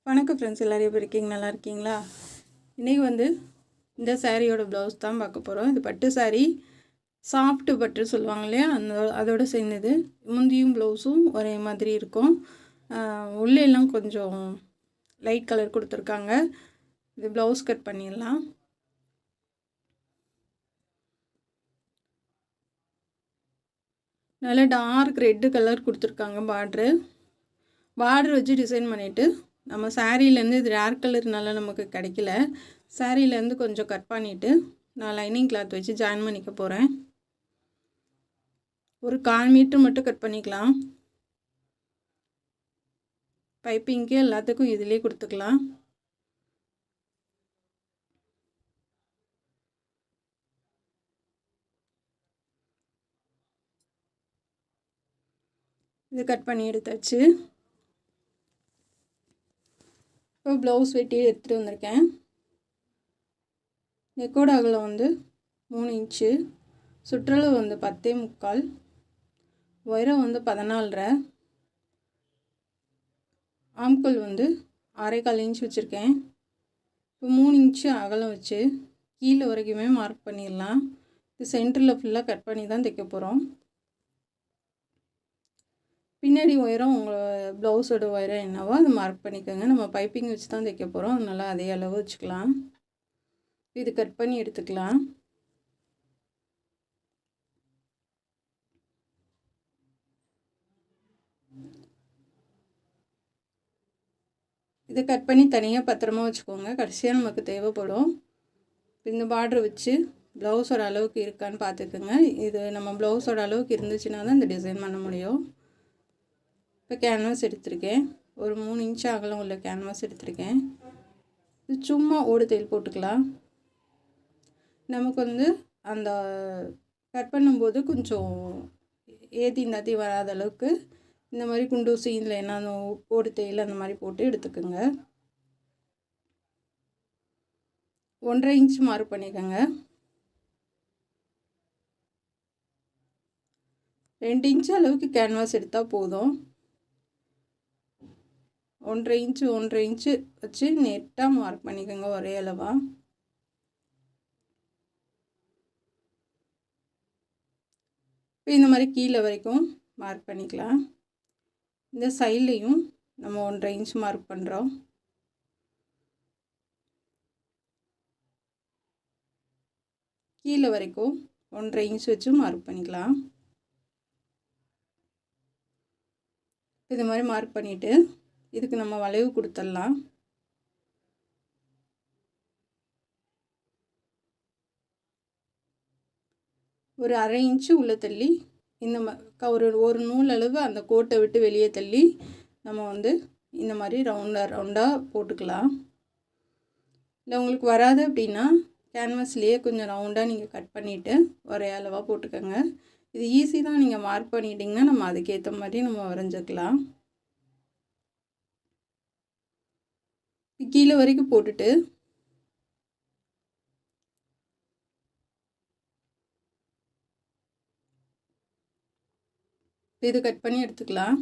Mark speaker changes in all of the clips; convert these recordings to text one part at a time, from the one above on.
Speaker 1: வணக்கம் ஃப்ரெண்ட்ஸ், எல்லோரும் எப்படி இருக்கீங்க? நல்லா இருக்கீங்களா? இன்றைக்கி இந்த சாரியோட ப்ளவுஸ் தான் பார்க்க போகிறோம். இது பட்டு சாரீ, சாஃப்ட்டு பட்டு சொல்லுவாங்க இல்லையா, அதோடு சேர்ந்தது. முந்தியும் ப்ளவுஸும் ஒரே மாதிரி இருக்கும். உள்ளெல்லாம் கொஞ்சம் லைட் கலர் கொடுத்துருக்காங்க. இது ப்ளவுஸ் கட் பண்ணிடலாம். நல்லா டார்க் ரெட்டு கலர் கொடுத்துருக்காங்க. பார்டர் வச்சு டிசைன் பண்ணிவிட்டு நம்ம சாரீலேருந்து இது ரேர் கலர்னால நமக்கு கிடைக்கல. சாரீலேருந்து கொஞ்சம் கட் பண்ணிவிட்டு நான் லைனிங் கிளாத் வச்சு ஜாயின் பண்ணிக்க போகிறேன். ஒரு 1/4 மீட்டர் மட்டும் கட் பண்ணிக்கலாம். பைப்பிங்க்கு எல்லாத்துக்கும் இதிலே கொடுத்துக்கலாம். இது கட் பண்ணி எடுத்தாச்சு. இப்போ ப்ளவுஸ் வெட்டி எடுத்துகிட்டு வந்திருக்கேன். நெக்கோட அகலம் 3 இன்ச்சு, சுற்றளவு 10.75, உயரம் 14.5, ஆம்கோல் 6.25 இன்ச் வச்சுருக்கேன். இப்போ 3 இன்ச்சு அகலம் வச்சு கீழே வரைக்குமே மார்க் பண்ணிடலாம். இது சென்டரில் ஃபுல்லாக கட் பண்ணி தான் தைக்க போகிறோம். பின்னாடி உயரம் உங்கள் ப்ளவுஸோட உயரம் என்னவோ அதை மார்க் பண்ணிக்கோங்க. நம்ம பைப்பிங் வச்சு தான் தைக்க போகிறோம், அதனால் அதே அளவு வச்சுக்கலாம். இது கட் பண்ணி எடுத்துக்கலாம். இதை கட் பண்ணி தனியாக பத்திரமா வச்சுக்கோங்க. கடைசியாக நமக்கு தேவைப்படும். இந்த பார்டர் வச்சு ப்ளவுஸோட அளவுக்கு இருக்கான்னு பார்த்துக்குங்க. இது நம்ம ப்ளவுஸோட அளவுக்கு இருந்துச்சுன்னா தான் இந்த டிசைன் பண்ண முடியும். இப்போ கேன்வாஸ் எடுத்திருக்கேன். ஒரு 3 இன்ச்சு அகலம் உள்ள கேன்வாஸ் எடுத்திருக்கேன். இது சும்மா ஓடு தையல் போட்டுக்கலாம். நமக்கு அந்த கட் பண்ணும்போது கொஞ்சம் ஏற்றி தாத்தி வராத அளவுக்கு இந்த மாதிரி குண்டூசி இதில் என்ன ஓடு தையல் அந்த மாதிரி போட்டு எடுத்துக்கோங்க. 1.5 இன்ச்சு மார்க் பண்ணிக்கோங்க. 2 இன்ச்சு அளவுக்கு கேன்வாஸ் எடுத்தால் போதும். 1.5 இன்ச்சு வச்சு நெட்டாக மார்க் பண்ணிக்கோங்க, ஒரே அளவாக. இப்போ இந்த மாதிரி கீழே வரைக்கும் மார்க் பண்ணிக்கலாம். இந்த சைட்லேயும் நம்ம 1.5 இன்ச் மார்க் பண்ணுறோம். கீழே வரைக்கும் 1.5 இன்ச் வச்சு மார்க் பண்ணிக்கலாம். இது மாதிரி மார்க் பண்ணிவிட்டு இதுக்கு நம்ம வளைவு கொடுத்துடலாம். ஒரு 1/2 இன்ச்சு உள்ளே தள்ளி இந்த ஒரு நூல் அளவு அந்த கோட்டை விட்டு வெளியே தள்ளி நம்ம இந்த மாதிரி ரவுண்டாக போட்டுக்கலாம். இல்லை உங்களுக்கு வராது அப்படின்னா கேன்வாஸ்லேயே கொஞ்சம் ரவுண்டாக நீங்கள் கட் பண்ணிவிட்டு ஒரே அளவாக போட்டுக்கோங்க. இது ஈஸி தான். நீங்கள் மார்க் பண்ணிட்டீங்கன்னா நம்ம அதுக்கேற்ற மாதிரி நம்ம வரைஞ்சிக்கலாம். கீழே வரைக்கும் போட்டுட்டு இது கட் பண்ணி எடுத்துக்கலாம்.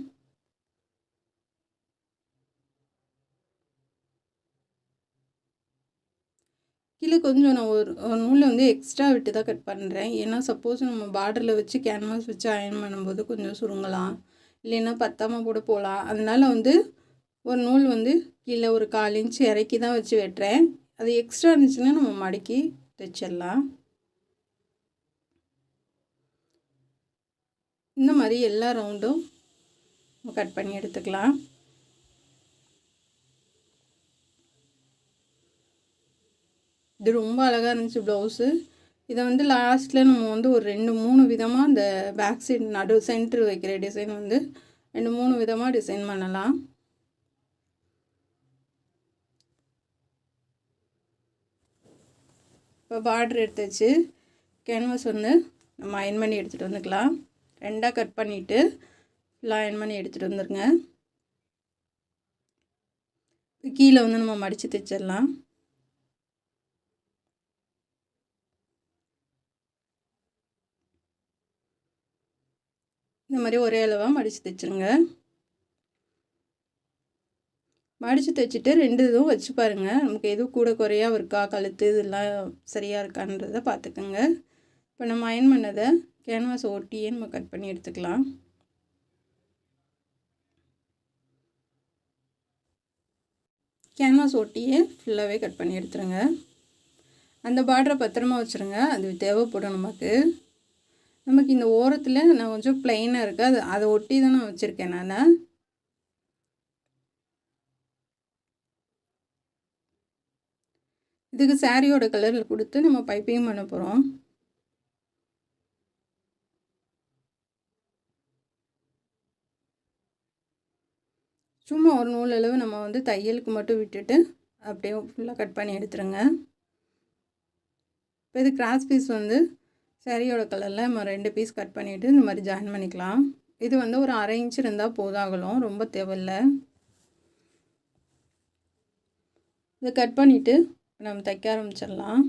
Speaker 1: கீழே கொஞ்சம் நான் ஒரு நூலை எக்ஸ்ட்ரா விட்டு தான் கட் பண்ணுறேன். ஏன்னா சப்போஸ் நம்ம பார்டரில் வச்சு கேன்வாஸ் வச்சு அயர்ன் பண்ணும்போது கொஞ்சம் சுருங்கலாம், இல்லைன்னா பத்தாமல் கூட போகலாம். அதனால் ஒரு நூல் கீழே ஒரு 1/4 இன்ச்சு இறக்கி தான் வச்சு வெட்டுறேன். அது எக்ஸ்ட்ரா இருந்துச்சுன்னா நம்ம மடக்கி தைச்சிடலாம். இந்த மாதிரி எல்லா ரவுண்டும் கட் பண்ணி எடுத்துக்கலாம். இது ரொம்ப அழகாக இருந்துச்சு ப்ளவுஸு. இதை லாஸ்ட்டில் நம்ம ஒரு 2-3 விதமாக இந்த பேக் சைடு சென்ட்ரு வைக்கிற டிசைன் 2-3 விதமாக டிசைன் பண்ணலாம். இப்போ பார்டர் எடுத்துச்சு கேன்வாஸ் நம்ம அயர்ன் பண்ணி எடுத்துகிட்டு வந்துக்கலாம். 2ஆக கட் பண்ணிவிட்டு ஃபுல்லாக அயர்ன் பண்ணி எடுத்துகிட்டு வந்துடுங்க. கீழே நம்ம மடித்து தைச்சிடலாம். இந்த மாதிரி ஒரே அளவாக மடித்து தைச்சிருங்க. மடித்து தைச்சிட்டு 2 இதுவும் வச்சு பாருங்கள். நமக்கு எதுவும் கூட குறையாக இருக்கா, கழுத்து இதெல்லாம் சரியாக இருக்கான்றதை பார்த்துக்கோங்க. இப்போ நம்ம அயன் பண்ணதை கேன்வாஸ் ஒட்டியே நம்ம கட் பண்ணி எடுத்துக்கலாம். கேன்வாஸ் ஒட்டியே ஃபுல்லாகவே கட் பண்ணி எடுத்துருங்க. அந்த பார்டரை பத்திரமா வச்சுருங்க, அது தேவைப்படும் நமக்கு. இந்த ஓரத்தில் நான் கொஞ்சம் ப்ளைனாக இருக்குது, அதை ஒட்டி தான் நான் வச்சுருக்கேன் நான். இதுக்கு சாரியோட கலரில் கொடுத்து நம்ம பைப்பிங் பண்ண போகிறோம். சும்மா ஒரு நூல் அளவு நம்ம தையலுக்கு மட்டும் விட்டுட்டு அப்படியே ஃபுல்லாக கட் பண்ணி எடுத்துருங்க. இப்போ இது கிராஸ் பீஸ் சாரியோட கலரில் நம்ம 2 பீஸ் கட் பண்ணிவிட்டு இந்த மாதிரி ஜாயின் பண்ணிக்கலாம். இது ஒரு 1/2 இன்ச் இருந்தால் போதாகலும், ரொம்ப தேவையில்லை. இதை கட் பண்ணிவிட்டு நம்ம தைக்க ஆரம்பிச்சிடலாம்.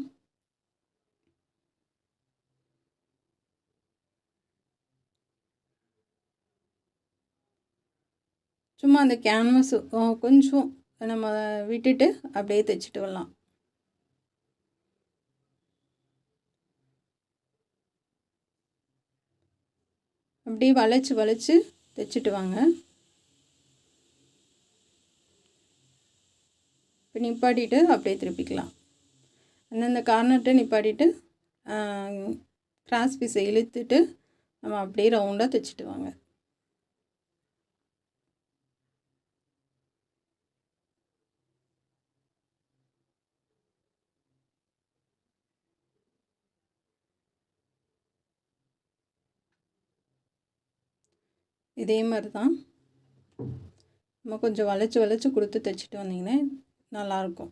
Speaker 1: சும்மா அந்த கேன்வாஸ் கொஞ்சம் நம்ம விட்டுட்டு அப்படியே தைச்சிட்டு வரலாம். அப்படியே வளைச்சி தைச்சிட்டு வாங்க. இப்போ நிப்பாட்டிட்டு அப்படியே திருப்பிக்கலாம். அந்தந்த கார்னர்கிட்ட நிப்பாட்டிட்டு கிராஸ் பீஸை இழுத்துட்டு நம்ம அப்படியே ரவுண்டாக தைச்சிட்டு வாங்க. இதே மாதிரி தான் நம்ம கொஞ்சம் வளைச்சி கொடுத்து தைச்சிட்டு வந்தீங்கன்னா நல்லாயிருக்கும்.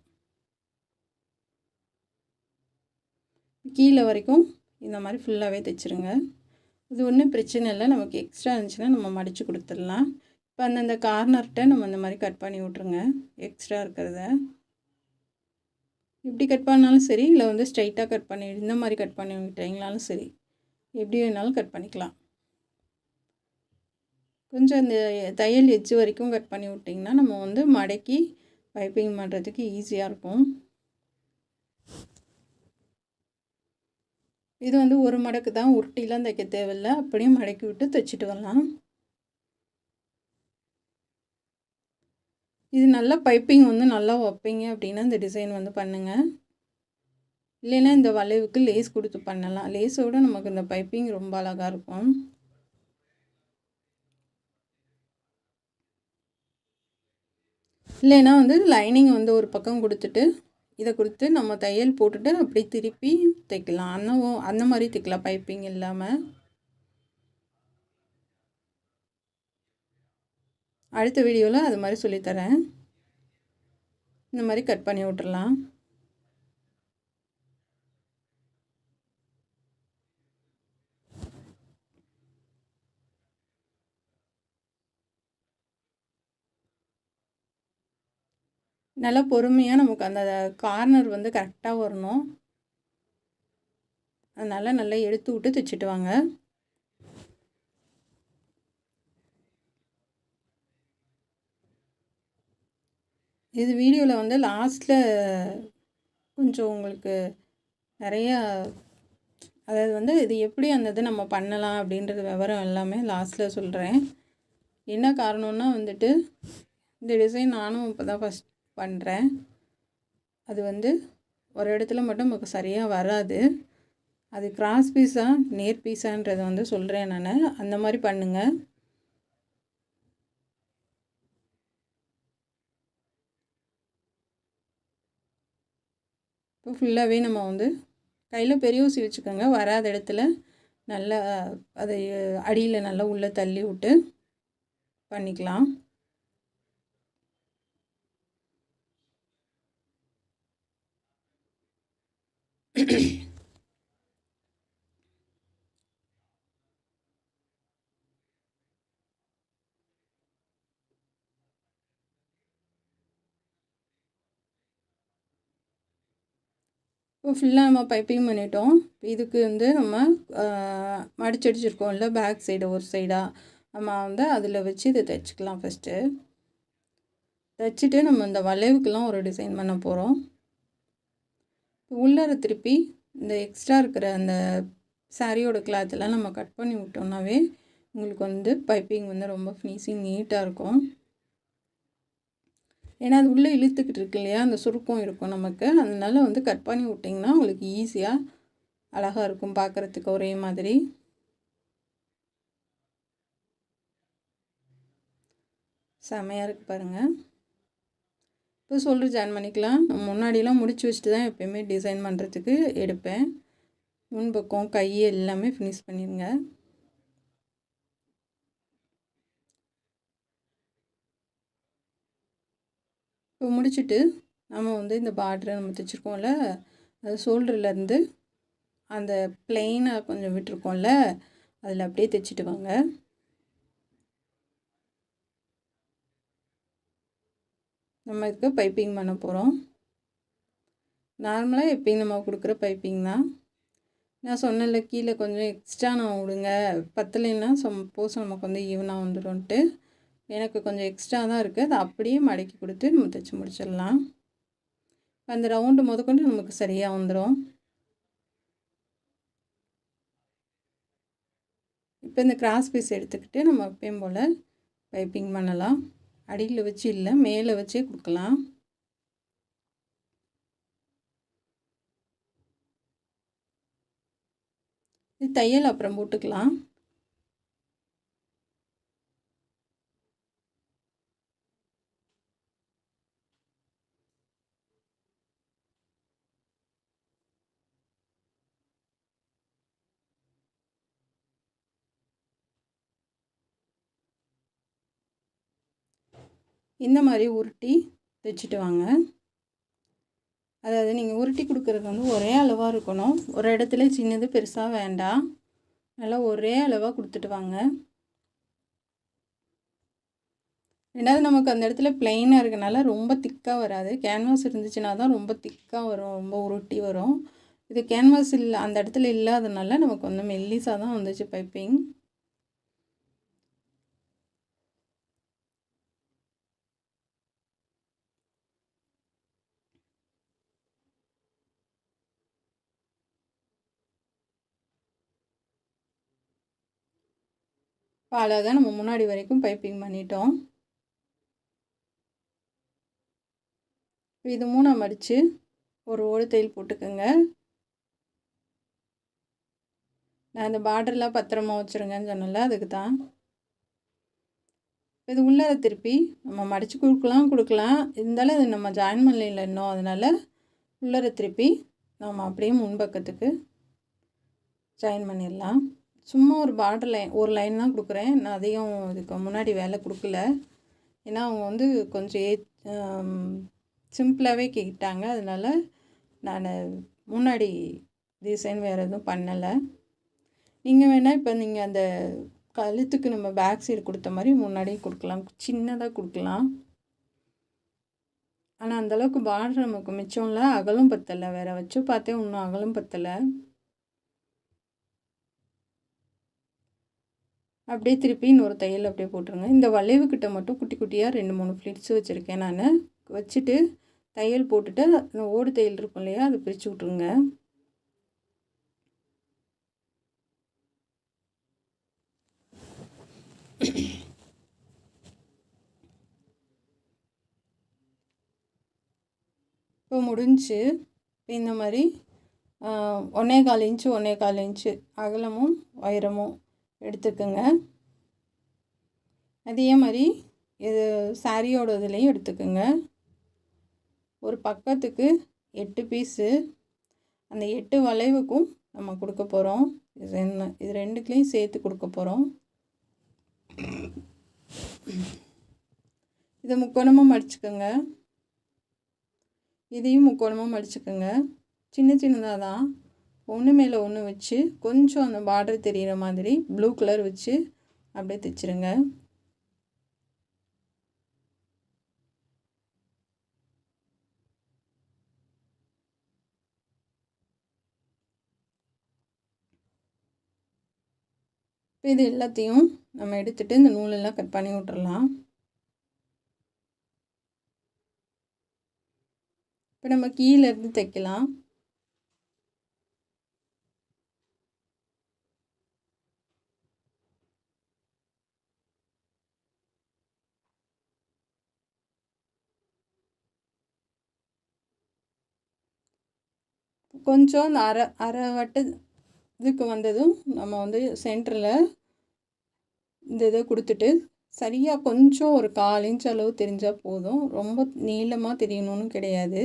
Speaker 1: கீழே வரைக்கும் இந்த மாதிரி ஃபுல்லாகவே தைச்சிருங்க. இது ஒன்றும் பிரச்சனை இல்லை, நமக்கு எக்ஸ்ட்ரா இருந்துச்சுன்னா நம்ம மடித்து கொடுத்துடலாம். இப்போ அந்தந்த கார்னர்கிட்ட நம்ம இந்த மாதிரி கட் பண்ணி விட்ருங்க எக்ஸ்ட்ரா இருக்கிறத. இப்படி கட் பண்ணாலும் சரி, இல்லை ஸ்ட்ரைட்டாக கட் பண்ணி இந்த மாதிரி கட் பண்ணி விட்டீங்களாலும் சரி, எப்படி வேணாலும் கட் பண்ணிக்கலாம். கொஞ்சம் இந்த தையல் எட்ஜ் வரைக்கும் கட் பண்ணி விட்டிங்கன்னா நம்ம மடக்கி பைப்பிங் பண்ணுறதுக்கு ஈஸியாக இருக்கும். இது ஒரு மடக்கு தான், உருட்டிலாம் தைக்க தேவையில்லை, அப்படியே மடக்கி விட்டு தைச்சிட்டு வரலாம். இது நல்லா பைப்பிங் நல்லா வைப்பீங்க அப்படின்னா இந்த டிசைன் பண்ணுங்கள். இல்லைன்னா இந்த வளைவுக்கு லேஸ் கொடுத்து பண்ணலாம். லேஸோடு நமக்கு இந்த பைப்பிங் ரொம்ப அழகாக இருக்கும். இல்லைன்னா லைனிங் ஒரு பக்கம் கொடுத்துட்டு இதை கொடுத்து நம்ம தையல் போட்டுட்டு அப்படியே திருப்பி தைக்கலாம். அந்த மாதிரி தைக்கலாம் பைப்பிங் இல்லாமல். அடுத்த வீடியோவில் அது மாதிரி சொல்லித்தரேன். இந்த மாதிரி கட் பண்ணி விட்டுறலாம். நல்லா பொறுமையாக நமக்கு அந்த கார்னர் கரெக்டாக வரணும். அதனால் நல்லா எடுத்து விட்டு தைச்சிட்டு வாங்க. இது வீடியோவில் லாஸ்ட்டில் கொஞ்சம் உங்களுக்கு நிறையா, அதாவது இது எப்படி அந்த இது நம்ம பண்ணலாம் அப்படின்றது விவரம் எல்லாமே லாஸ்ட்டில் சொல்கிறேன். என்ன காரணம்னா இந்த டிசைன் நானும் இப்போ தான் ஃபஸ்ட் பண்ணுறேன். அது ஒரு இடத்துல மட்டும் நமக்கு சரியாக வராது. அது கிராஸ் பீஸா நேர் பீஸான்றதை சொல்கிறேன் நான். அந்த மாதிரி பண்ணுங்கள். இப்போ ஃபுல்லாகவே நம்ம கையில் பெரிய ஊசி வச்சுக்கோங்க. வராத இடத்துல நல்லா அதை அடியில் நல்லா உள்ளே தள்ளி விட்டு பண்ணிக்கலாம். இப்போ ஃபுல்லாக நம்ம பைப்பிங் பண்ணிட்டோம். இதுக்கு நம்ம மடிச்சடிச்சிருக்கோம்ல பேக் சைடு ஒரு சைடாக, நம்ம அதில் வச்சு இதை தைச்சிக்கலாம் ஃபஸ்ட்டு. தைச்சிட்டு நம்ம இந்த வளைவுக்கெல்லாம் ஒரு டிசைன் பண்ண போகிறோம். உள்ளார திருப்பி இந்த எக்ஸ்ட்ரா இருக்கிற அந்த சாரியோட கிளாத்தெல்லாம் நம்ம கட் பண்ணி விட்டோம்னாவே உங்களுக்கு வந்து பைப்பிங் வந்து ரொம்ப ஃபினிஷிங் நீட்டாக இருக்கும். ஏன்னா அது உள்ளே இழுத்துக்கிட்டு இருக்கு இல்லையா, அந்த சுருக்கம் இருக்கும் நமக்கு. அதனால வந்து கட் பண்ணி விட்டிங்கன்னா உங்களுக்கு ஈஸியாக அழகாக இருக்கும் பார்க்குறதுக்கு ஒரே மாதிரி. செமையாக இருக்குது பாருங்கள். இப்போ ஷோல்டர் ஜாயின் பண்ணிக்கலாம். நம்ம முன்னாடியெல்லாம் முடிச்சு வச்சுட்டு தான் எப்போயுமே டிசைன் பண்ணுறதுக்கு எடுப்பேன். முன்பக்கம் கை எல்லாமே ஃபினிஷ் பண்ணிடுங்க. இப்போ முடிச்சுட்டு நம்ம வந்து இந்த பார்டரை நம்ம தைச்சிருக்கோம்ல, அது ஷோல்டர்லேருந்து அந்த பிளெயினாக கொஞ்சம் விட்டுருக்கோம்ல, அதில் அப்படியே தைச்சிட்டு வாங்க. நம்ம இதுக்கு பைப்பிங் பண்ண போகிறோம். நார்மலாக எப்பயும் நம்ம கொடுக்குற பைப்பிங் தான். நான் சொன்னல கீழே கொஞ்சம் எக்ஸ்ட்ரா நான் விடுங்க, பத்தலைன்னா சப்போஸ் நமக்கு வந்து ஈவனாக வந்துடும்ன்ட்டு. எனக்கு கொஞ்சம் எக்ஸ்ட்ரா தான் இருக்குது, அதை அப்படியே மடக்கி கொடுத்து நம்ம தைச்சி முடிச்சிடலாம். அந்த ரவுண்டு முதற்கொண்டு நமக்கு சரியாக வந்துடும். இப்போ இந்த கிராஸ் பீஸ் எடுத்துக்கிட்டு நம்ம எப்பயும் போல் பைப்பிங் பண்ணலாம். அடியில் வச்சு இல்லை, மேலே வச்சே கொடுக்கலாம். இது தையல் அப்புறம் போட்டுக்கலாம். இந்த மாதிரி உருட்டி தைச்சிட்டு வாங்க. அதாவது நீங்கள் உருட்டி கொடுக்குறது வந்து ஒரே அளவாக இருக்கணும். ஒரு இடத்துல சின்னது பெருசாக வேண்டாம், நல்லா ஒரே அளவாக கொடுத்துட்டு வாங்க. ரெண்டாவது நமக்கு அந்த இடத்துல பிளெயினாக இருக்கனால ரொம்ப திக்காக வராது. கேன்வாஸ் இருந்துச்சுன்னா தான் ரொம்ப திக்காக வரும், ரொம்ப உருட்டி வரும். இது கேன்வாஸ் இல்லை, அந்த இடத்துல இல்லாதனால நமக்கு வந்து மெல்லிஸாக தான் வந்துச்சு பைப்பிங். இப்போ அழகாக நம்ம முன்னாடி வரைக்கும் பைப்பிங் பண்ணிட்டோம். இது மூணாக மடித்து ஒரு ஓடு தையல் போட்டுக்கோங்க. நான் இந்த பார்டர்லாம் பத்திரமா வச்சுருங்கன்னு சொன்னல, அதுக்கு தான். இது உள்ளார திருப்பி நம்ம மடித்து கொடுக்கலாம். இருந்தாலும் அது நம்ம ஜாயின் பண்ணல இன்னும், அதனால் உள்ளார திருப்பி நம்ம அப்படியே முன்பக்கத்துக்கு ஜாயின் பண்ணிடலாம். சும்மா ஒரு பார்டர் லைன், ஒரு லைன் தான் கொடுக்குறேன். நான் அதையும் இதுக்கு முன்னாடி வேலை கொடுக்கல. ஏன்னா அவங்க வந்து கொஞ்சம் சிம்பிளாகவே கேட்டாங்க, அதனால் நான் முன்னாடி டிசைன் வேறு எதுவும் பண்ணலை. நீங்கள் வேணால் இப்போ நீங்கள் அந்த கழுத்துக்கு நம்ம பேக் சைடு கொடுத்த மாதிரி முன்னாடியே கொடுக்கலாம், சின்னதாக கொடுக்கலாம். ஆனால் அந்தளவுக்கு பார்டர் நமக்கு மிச்சம் இல்லை, அகலும் பத்தலை. வேறு வச்சு பார்த்தேன், இன்னும் அகலும் பத்தலை. அப்படியே திருப்பி இன்னொரு தையல் அப்படியே போட்டுருங்க. இந்த வளைவுக்கிட்ட மட்டும் குட்டி குட்டியாக 2-3 ஃப்ளிட்ஸ் வச்சுருக்கேன் நான். வச்சுட்டு தையல் போட்டுட்டு அந்த ஓடு தையல் இருக்கும் இல்லையா, அதை பிரித்து விட்ருங்க. இப்போ முடிஞ்சு இந்த மாதிரி 1.25 இன்ச்சு 1.25 இன்ச்சு அகலமும் உயரமும் எடுத்துக்கோங்க. அதே மாதிரி இது சாரியோட இதுலேயும் எடுத்துக்கோங்க. ஒரு பக்கத்துக்கு 8 பீஸு, அந்த 8 வளைவுக்கும் நம்ம கொடுக்க போகிறோம். இது ரெண்டுக்குலேயும் சேர்த்து கொடுக்க போகிறோம். இதை முக்கோணமாக மடிச்சுக்கோங்க. இதையும் முக்கோணமாக மடிச்சுக்கோங்க. சின்ன சின்னதாக தான், ஒன்று மேலே ஒன்று வச்சு கொஞ்சம் அந்த பார்டர் தெரிகிற மாதிரி ப்ளூ கலர் வச்சு அப்படியே தைச்சிருங்க. இப்போ இது எல்லாத்தையும் நம்ம எடுத்துகிட்டு இந்த நூலெல்லாம் கட் பண்ணி விட்டுறலாம். இப்போ நம்ம கீழேருந்து தைக்கலாம். கொஞ்சம் அந்த அரை வட்ட இதுக்கு வந்ததும் நம்ம வந்து சென்டரில் இந்த இதை கொடுத்துட்டு சரியாக கொஞ்சம் ஒரு 1/4 இன்ச் அளவு தெரிஞ்சால் போதும். ரொம்ப நீளமாக தெரியணும்னு கிடையாது.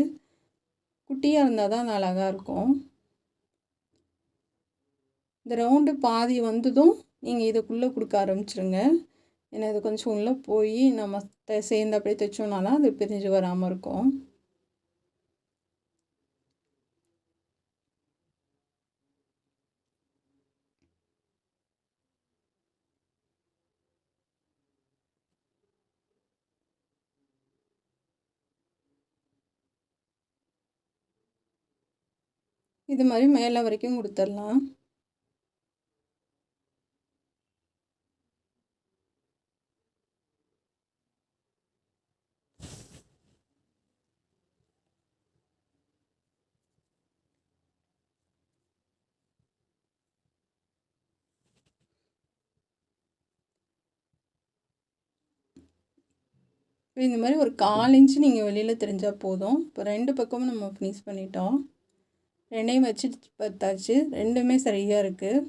Speaker 1: குட்டியாக இருந்தால் தான் அது அழகாக இருக்கும். இந்த ரவுண்டு பாதி வந்ததும் நீங்கள் இதுக்குள்ளே கொடுக்க ஆரம்பிச்சிருங்க. ஏன்னா இது கொஞ்சம் உள்ளே போய் நம்ம சேர்ந்து அப்படியே தைச்சோன்னா தான் அது பிரிஞ்சு வராமல் இருக்கும். இது மாதிரி மேலே வரைக்கும் கொடுத்துடலாம். இந்த மாதிரி ஒரு 1/4 இன்ச்சு நீங்கள் வெளியில் தெரிஞ்சால் போதும். இப்போ 2 பக்கமும் நம்ம ஃபினிஷ் பண்ணிட்டோம். 2ஐயும் வச்சு பார்த்தாச்சு. 2மே சரியாக இருக்குது.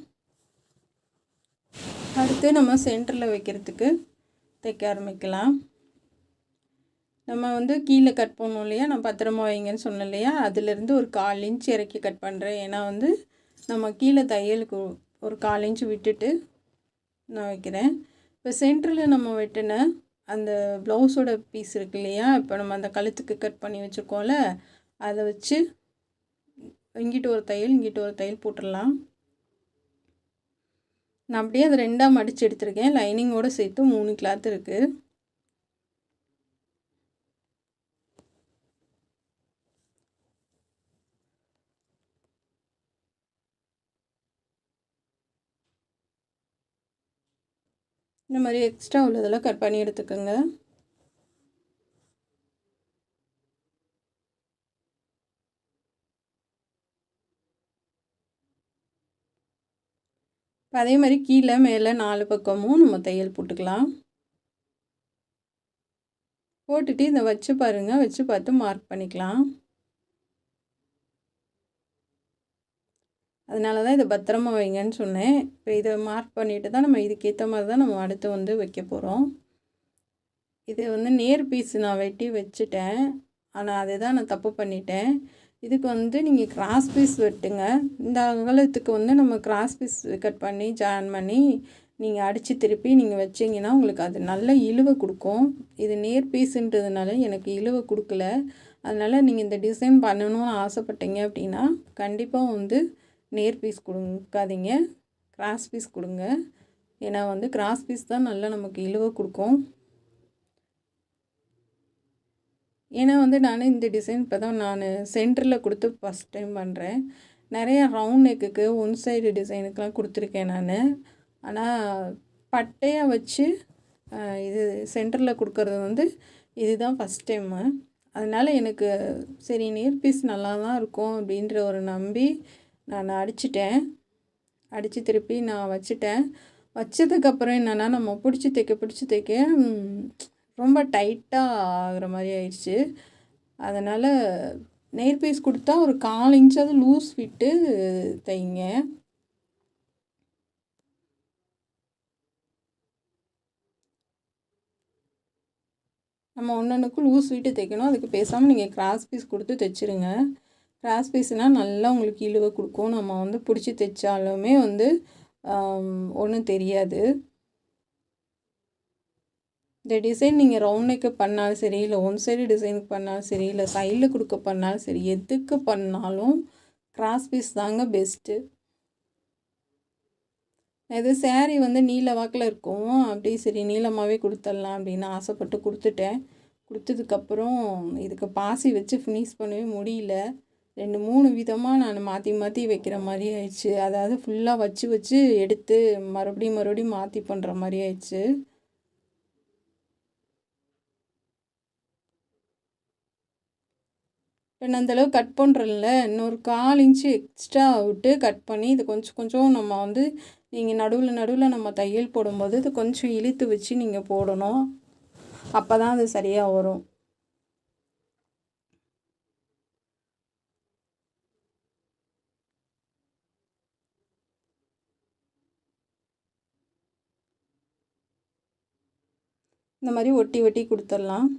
Speaker 1: அடுத்து நம்ம சென்டரில் வைக்கிறதுக்கு தைக்க ஆரம்பிக்கலாம். நம்ம வந்து கீழே கட் பண்ணோம் இல்லையா, நான் பத்திரமா வைங்கன்னு சொன்னேன் இல்லையா, அதுலேருந்து ஒரு 1/4 இன்ச் இறக்கி கட் பண்ணுறேன். ஏன்னா வந்து நம்ம கீழே தையலுக்கு ஒரு 1/4 இன்ச்சு விட்டுட்டு நான் வைக்கிறேன். இப்போ சென்டரில் நம்ம வெட்டின அந்த ப்ளவுஸோட பீஸ் இருக்கு இல்லையா, இப்போ நம்ம அந்த கழுத்துக்கு கட் பண்ணி வச்சுருக்கோம்ல, அதை வச்சு இங்கிட்டு ஒரு தையல் இங்கிட்டு ஒரு தையல் போட்டுடலாம். நான் அப்படியே அதை 2ஆக மடித்து எடுத்துருக்கேன். லைனிங்கோடு சேர்த்து 3 கிளாத் இருக்குது. இந்த மாதிரி எக்ஸ்ட்ரா உள்ளதெல்லாம் கட் பண்ணி எடுத்துக்கோங்க. அதே மாதிரி கீழே மேலே 4 பக்கமும் நம்ம தையல் போட்டுக்கலாம். போட்டுட்டு இதை வச்சு பாருங்கள், வச்சு பார்த்து மார்க் பண்ணிக்கலாம். அதனால தான் இதை பத்திரமா வைங்கன்னு சொன்னேன். இப்போ இதை மார்க் பண்ணிவிட்டு தான் நம்ம இதுக்கேற்ற மாதிரி தான் நம்ம அடுத்து வந்து வைக்க போகிறோம். இது வந்து நேர் பீஸ் நான் வெட்டி வச்சுட்டேன். ஆனால் அதை தான் நான் தப்பு பண்ணிட்டேன். இதுக்கு வந்து நீங்கள் கிராஸ் பீஸ் வெட்டுங்க. இந்த அகலத்துக்கு வந்து நம்ம கிராஸ் பீஸ் கட் பண்ணி ஜாயின் பண்ணி நீங்கள் அடித்து திருப்பி நீங்கள் வச்சிங்கன்னா உங்களுக்கு அது நல்ல இழுவை கொடுக்கும். இது நேர் பீஸுன்றதுனால எனக்கு இழுவை கொடுக்கல. அதனால் நீங்கள் இந்த டிசைன் பண்ணணும்னு ஆசைப்பட்டீங்க அப்படின்னா கண்டிப்பாக வந்து நேர் பீஸ் கொடுக்காதீங்க, கிராஸ் பீஸ் கொடுங்க. ஏன்னா வந்து கிராஸ் பீஸ் தான் நல்லா நமக்கு இழுவை கொடுக்கும். ஏன்னா வந்து நான் இந்த டிசைன் இப்போ தான் நான் சென்டரில் கொடுத்து ஃபஸ்ட் டைம் பண்ணுறேன். நிறையா ரவுண்ட் நெக்குக்கு ஒன் சைடு டிசைனுக்கெலாம் கொடுத்துருக்கேன் நான். ஆனால் பட்டையாக வச்சு இது சென்டரில் கொடுக்கறது வந்து இதுதான் ஃபஸ்ட் டைமு. அதனால் எனக்கு சரி நேர் பீஸ் நல்லா தான் இருக்கும் அப்படின்ற ஒரு நம்பி நான் அடிச்சிட்டேன். அடித்து திருப்பி நான் வச்சுட்டேன். வச்சதுக்கப்புறம் என்னென்னா நம்ம பிடிச்சி தைக்க ரொம்ப டைட்டாக ஆகிற மாதிரி ஆயிடுச்சு. அதனால் நேர் பீஸ் கொடுத்தா ஒரு 1/4 இன்ச்சாவது லூஸ் விட்டு தைங்க. நம்ம ஒன்றுக்கும் லூஸ் விட்டு தைக்கணும். அதுக்கு பேசாமல் நீங்கள் கிராஸ் பீஸ் கொடுத்து தைச்சிருங்க. கிராஸ் பீஸ்னால் நல்லா உங்களுக்கு இழுவை கொடுக்கும். நம்ம வந்து பிடிச்சி தைச்சாலுமே வந்து ஒன்றும் தெரியாது. இந்த டிசைன் நீங்கள் ரவுண்ட் நெக்கு பண்ணாலும் சரி, இல்லை ஒன் சைடு டிசைனுக்கு பண்ணாலும் சரி, இல்லை சைடில் கொடுக்க பண்ணாலும் சரி, எதுக்கு பண்ணாலும் கிராஸ் பீஸ் தாங்க பெஸ்ட்டு. இது சேரீ வந்து நீல வாக்கில் இருக்கும். அப்படி சரி நீளமாகவே கொடுத்துடலாம் அப்படின்னு ஆசைப்பட்டு கொடுத்துட்டேன். கொடுத்ததுக்கப்புறம் இதுக்கு பாசி வச்சு ஃபினிஷ் பண்ணவே முடியல. 2-3 விதமாக நான் மாற்றி மாற்றி வைக்கிற மாதிரி ஆயிடுச்சு. அதாவது ஃபுல்லாக வச்சு எடுத்து மறுபடியும் மாற்றி பண்ணுற மாதிரி ஆயிடுச்சு. இப்போ நான் அந்தளவு கட் பண்ணுறேன்ல, இன்னொரு 1/4 இன்ச்சு எக்ஸ்ட்ரா விட்டு கட் பண்ணி இது கொஞ்சம் கொஞ்சம் நம்ம வந்து நீங்கள் நடுவில் நம்ம தையல் போடும்போது இது கொஞ்சம் இழுத்து வச்சு நீங்கள் போடணும். அப்போ தான் அது சரியாக வரும். இந்த மாதிரி ஒட்டி ஒட்டி கொடுத்துடலாம்.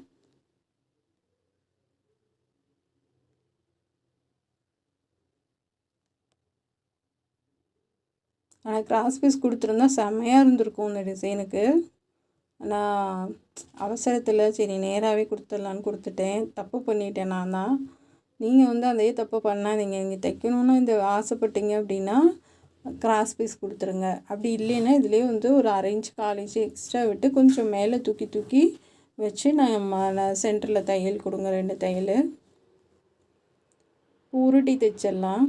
Speaker 1: ஆனால் கிராஸ் பீஸ் கொடுத்துருந்தா செம்மையாக இருந்திருக்கும் இந்த டிசைனுக்கு. ஆனால் அவசரத்தில் சரி நேராகவே கொடுத்துடலான்னு கொடுத்துட்டேன். தப்பு பண்ணிட்டேன் நான் தான். நீங்கள் வந்து அதே தப்பு பண்ணாதீங்க. நீங்கள் தைக்கணுன்னு இந்த ஆசைப்பட்டீங்க அப்படின்னா கிராஸ் பீஸ் கொடுத்துருங்க. அப்படி இல்லைன்னா இதுலேயே வந்து ஒரு 1/2 இன்ச்சு 1/4 இன்ச்சு எக்ஸ்ட்ரா விட்டு கொஞ்சம் மேலே தூக்கி தூக்கி வச்சு நான் சென்டரில் தையல் கொடுங்க. 2 தையல் உருட்டி தைச்சிடலாம்.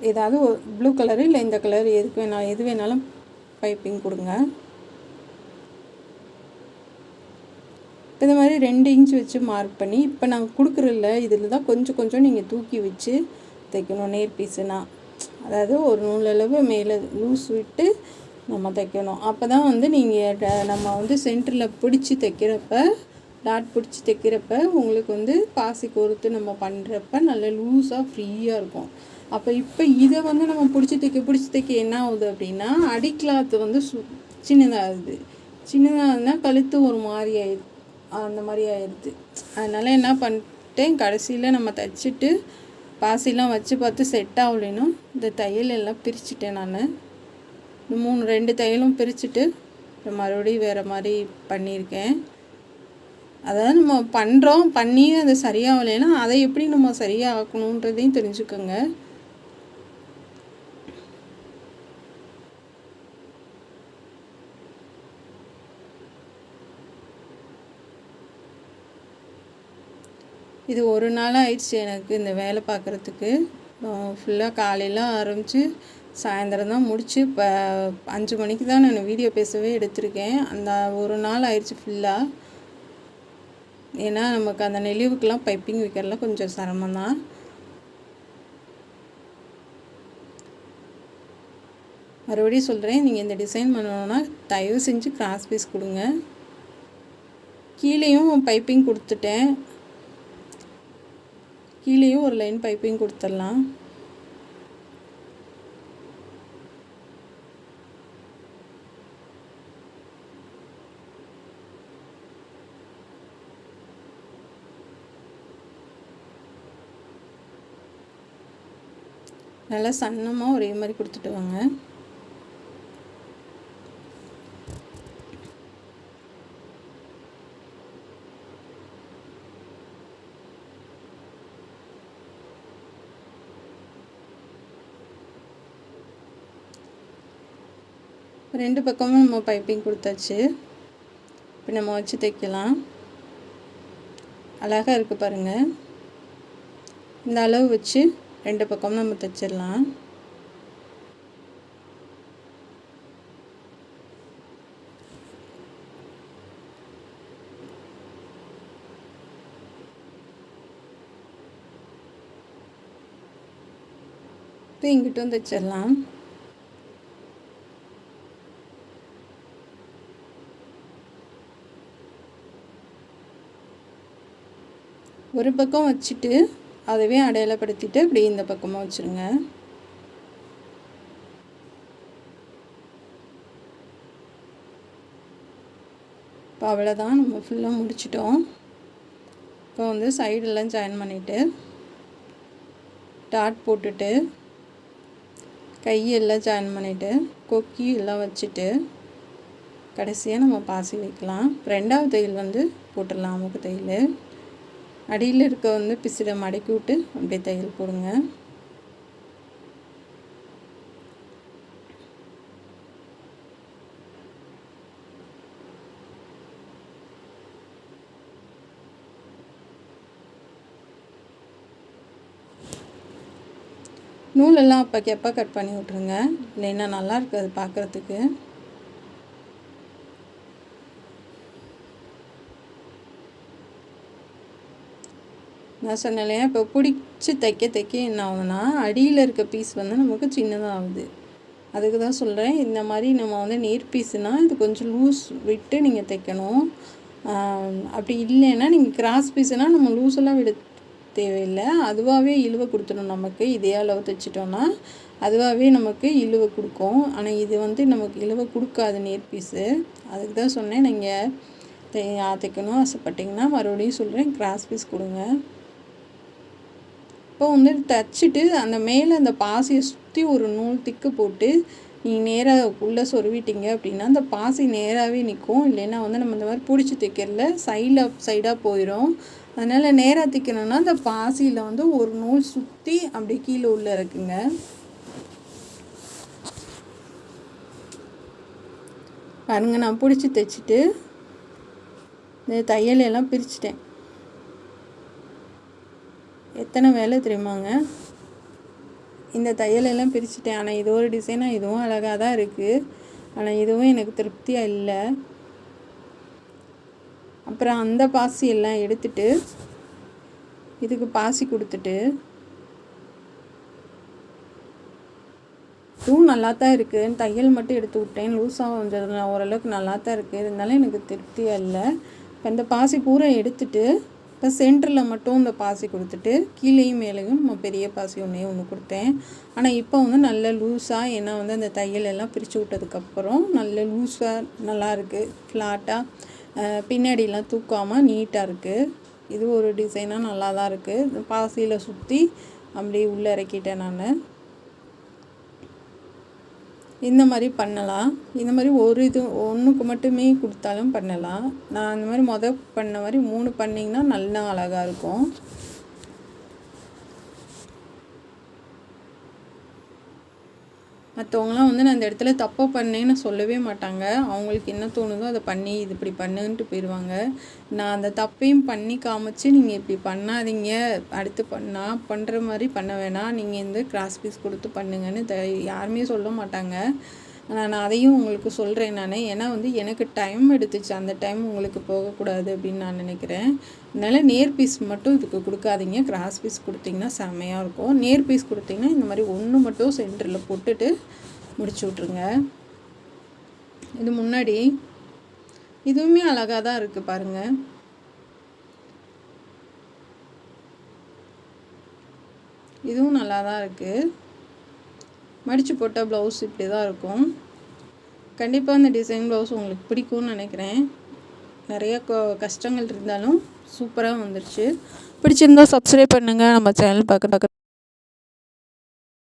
Speaker 1: ஏதாவது ப்ளூ கலரு இல்லை இந்த கலர் எது வேணாலும் பைப்பிங் கொடுங்க. இப்போ இந்த மாதிரி 2 இன்ச் வச்சு மார்க் பண்ணி இப்போ நான் கொடுக்குறதில்ல இதில் தான் கொஞ்சம் கொஞ்சம் நீங்கள் தூக்கி வச்சு தைக்கணும். நேர் பீஸுனா அதாவது ஒரு நூலளவு மேலே லூஸ் விட்டு நம்ம தைக்கணும். அப்போ தான் வந்து நீங்கள் நம்ம வந்து சென்டரில் பிடிச்சி தைக்கிறப்ப டாட் பிடிச்சி தைக்கிறப்ப உங்களுக்கு வந்து பாசி கோர்த்து நம்ம பண்ணுறப்ப நல்ல லூஸாக ஃப்ரீயாக இருக்கும். அப்போ இப்போ இதை வந்து நம்ம பிடிச்சி தைக்க என்ன ஆகுது அப்படின்னா அடிக்ளாத்து வந்து சின்னதாகுது. சின்னதாகுதுன்னா கழுத்து ஒரு மாதிரி ஆயிடுது, அந்த மாதிரி ஆயிடுது. அதனால் என்ன பண்ணிட்டேன், கடைசியில் நம்ம தைச்சிட்டு பாசிலாம் வச்சு பார்த்து செட் ஆகலைன்னா இந்த தையல் எல்லாம் பிரிச்சுட்டேன். நான் இந்த 2 தையலும் பிரிச்சுட்டு மறுபடியும் வேறு மாதிரி பண்ணியிருக்கேன். அதாவது நம்ம பண்ணி அது சரியாகலைன்னா அதை எப்படி நம்ம சரியாக ஆக்கணுன்றதையும் தெரிஞ்சுக்கோங்க. இது ஒரு நாள் ஆயிடுச்சு எனக்கு இந்த வேலை பார்க்குறதுக்கு. ஃபுல்லாக காலையில் ஆரம்பித்து சாயந்தரம் தான் முடித்து இப்போ 5 மணிக்கு தான் நான் வீடியோ பேசவே எடுத்திருக்கேன். அந்த ஒரு நாள் ஆயிடுச்சு ஃபுல்லாக. ஏன்னா நமக்கு அந்த நெளிவுக்கெலாம் பைப்பிங் வைக்கிறதுலாம் கொஞ்சம் சிரமந்தான். மறுபடியும் சொல்கிறேன், நீங்கள் இந்த டிசைன் பண்ணணுன்னா தயவு செஞ்சு கிராஸ் பீஸ் கொடுங்க. கீழேயும் பைப்பிங் கொடுத்துட்டேன். கீழேயும் ஒரு லைன் பைப்பிங் கொடுத்துடலாம். நல்லா சன்னமாக ஒரே மாதிரி கொடுத்துட்டு வாங்க. ரெண்டு பக்கமும் நம்ம பைப்பிங் கொடுத்தாச்சு. இப்போ நம்ம வச்சு தைக்கலாம். அழகாக இருக்குது பாருங்கள். இந்த அளவு வச்சு 2 பக்கமும் நம்ம தைச்சிடலாம். இப்போ இங்கிட்டும் தைச்சிடலாம். ஒரு பக்கம் வச்சுட்டு அதுவே அடையாளப்படுத்திட்டு இப்படி இந்த பக்கமாக வச்சுருங்க. இப்போ அவ்வளோதான், நம்ம ஃபுல்லாக முடிச்சிட்டோம். இப்போ வந்து சைடெல்லாம் ஜாயின் பண்ணிவிட்டு டாட் போட்டுட்டு கையெல்லாம் ஜாயின் பண்ணிவிட்டு கொக்கி எல்லாம் வச்சுட்டு கடைசியாக நம்ம பாசி வைக்கலாம். 2வது தையல் வந்து போட்டுடலாம். அமுக்கு தையல் அடியில் இருக்க வந்து பிசிட மடக்கி விட்டு அப்படியே தையல் போடுங்க. நூலெல்லாம் அப்போக்கு எப்போ கட் பண்ணி விட்ருங்க, இல்லைன்னா நல்லா இருக்காது பார்க்குறதுக்கு. நான் சொன்னேன் இல்லையா, இப்போ பிடிச்சி தைக்க என்ன ஆகுதுன்னா அடியில் இருக்க பீஸ் வந்து நமக்கு சின்னதாக ஆகுது. அதுக்கு தான் சொல்கிறேன், இந்த மாதிரி நம்ம வந்து நேர் பீஸுனால் இது கொஞ்சம் லூஸ் விட்டு நீங்கள் தைக்கணும். அப்படி இல்லைன்னா நீங்கள் கிராஸ் பீஸுனால் நம்ம லூஸெல்லாம் விட தேவையில்லை, அதுவாகவே இழுவை கொடுத்துடும் நமக்கு. இதே அளவு தைச்சிட்டோன்னா அதுவாகவே நமக்கு இழுவை கொடுக்கும். ஆனால் இது வந்து நமக்கு இழுவை கொடுக்காது நேர் பீஸு. அதுக்கு தான் சொன்னேன், நீங்கள் தைக்கணும் ஆசைப்பட்டிங்கன்னா மறுபடியும் சொல்கிறேன், கிராஸ் பீஸ் கொடுங்க. இப்போ வந்து தைச்சிட்டு அந்த மேலே அந்த பாசியை சுற்றி ஒரு நூல் திக்கு போட்டு நீங்கள் நேராக உள்ளே சொருவிட்டீங்க அப்படின்னா அந்த பாசி நேராகவே நிற்கும். இல்லைன்னா வந்து நம்ம இந்த மாதிரி பிடிச்சி தைக்கிறதுல சைடாக போயிடும். அதனால் நேராக தைக்கணுன்னா அந்த பாசியில் வந்து ஒரு நூல் சுற்றி அப்படி கீழே உள்ளே இருக்குங்க. பாருங்க, நான் பிடிச்சி தைச்சிட்டு இந்த தையலெல்லாம் பிரிச்சுட்டேன். எத்தனை வேலை தெரியுமாங்க, இந்த தையலெல்லாம் பிரிச்சுட்டேன். ஆனால் இது ஒரு டிசைனாக இதுவும் அழகாக தான் இருக்குது. ஆனால் இதுவும் எனக்கு திருப்தியாக இல்லை. அப்புறம் அந்த பாசி எல்லாம் எடுத்துட்டு இதுக்கு பாசி கொடுத்துட்டு, இதுவும் நல்லா தான் இருக்குது. தையல் மட்டும் எடுத்து விட்டேன், லூஸாக கொஞ்சம் ஓரளவுக்கு நல்லா தான் இருக்குது. இருந்தாலும் எனக்கு திருப்தியாக இல்லை. இப்போ இந்த பாசி பூரா எடுத்துட்டு இப்போ சென்டரில் மட்டும் இந்த பாசி கொடுத்துட்டு கீழேயும் மேலேயும் நம்ம பெரிய பாசி ஒன்று கொடுத்தேன். ஆனால் இப்போ வந்து நல்ல லூஸாக, ஏன்னா வந்து அந்த தையல் எல்லாம் பிரித்து விட்டதுக்கப்புறம் நல்ல லூஸாக நல்லா இருக்குது. ஃப்ளாட்டாக பின்னாடிலாம் தூக்காமல் நீட்டாக இருக்குது. இது ஒரு டிசைனாக நல்லா தான் இருக்குது. பாசியில் சுற்றி அப்படியே உள்ளே இறக்கிட்டேன் நான். இந்த மாதிரி பண்ணலாம். இந்த மாதிரி ஒன்றுக்கு மட்டுமே கொடுத்தாலும் பண்ணலாம். நான் அந்த மாதிரி பண்ண மாதிரி 3 பண்ணிங்கன்னா நல்லா அழகாக இருக்கும். மற்றவங்களாம் வந்து நான் இந்த இடத்துல தப்பாக பண்ணேன்னு சொல்லவே மாட்டாங்க. அவங்களுக்கு என்ன தோணுதோ அதை பண்ணி இது இப்படி பண்ணுன்ட்டு போயிடுவாங்க. நான் அந்த தப்பையும் பண்ணி காமிச்சு நீங்கள் இப்படி பண்ணாதீங்க, அடுத்து நான் பண்ணுற மாதிரி பண்ண வேணாம், நீங்கள் இந்த கிராஸ் பீஸ் கொடுத்து பண்ணுங்கன்னு யாருமே சொல்ல மாட்டாங்க. நான் அதையும் உங்களுக்கு சொல்கிறேன் நான். ஏன்னா வந்து எனக்கு டைம் எடுத்துச்சு, அந்த டைம் உங்களுக்கு போகக்கூடாது அப்படின்னு நான் நினைக்கிறேன். அதனால் நேர் பீஸ் மட்டும் இதுக்கு கொடுக்காதீங்க, கிராஸ் பீஸ் கொடுத்திங்கன்னா செம்மையாக இருக்கும். நேர் பீஸ் கொடுத்திங்கன்னா இந்த மாதிரி ஒன்று மட்டும் சென்டரில் போட்டுட்டு முடிச்சு விட்ருங்க. இது முன்னாடி இதுவுமே அழகாக தான் இருக்குது பாருங்கள். இதுவும் நல்லா தான் இருக்குது. மடித்து போட்டால் ப்ளவுஸ் இப்படி தான் இருக்கும். கண்டிப்பாக இந்த டிசைன் ப்ளவுஸ் உங்களுக்கு பிடிக்கும்னு நினைக்கிறேன். நிறைய கஷ்டங்கள் இருந்தாலும் சூப்பராக வந்துருச்சு. பிடிச்சிருந்தால் சப்ஸ்கிரைப் பண்ணுங்கள் நம்ம சேனல் பார்க்க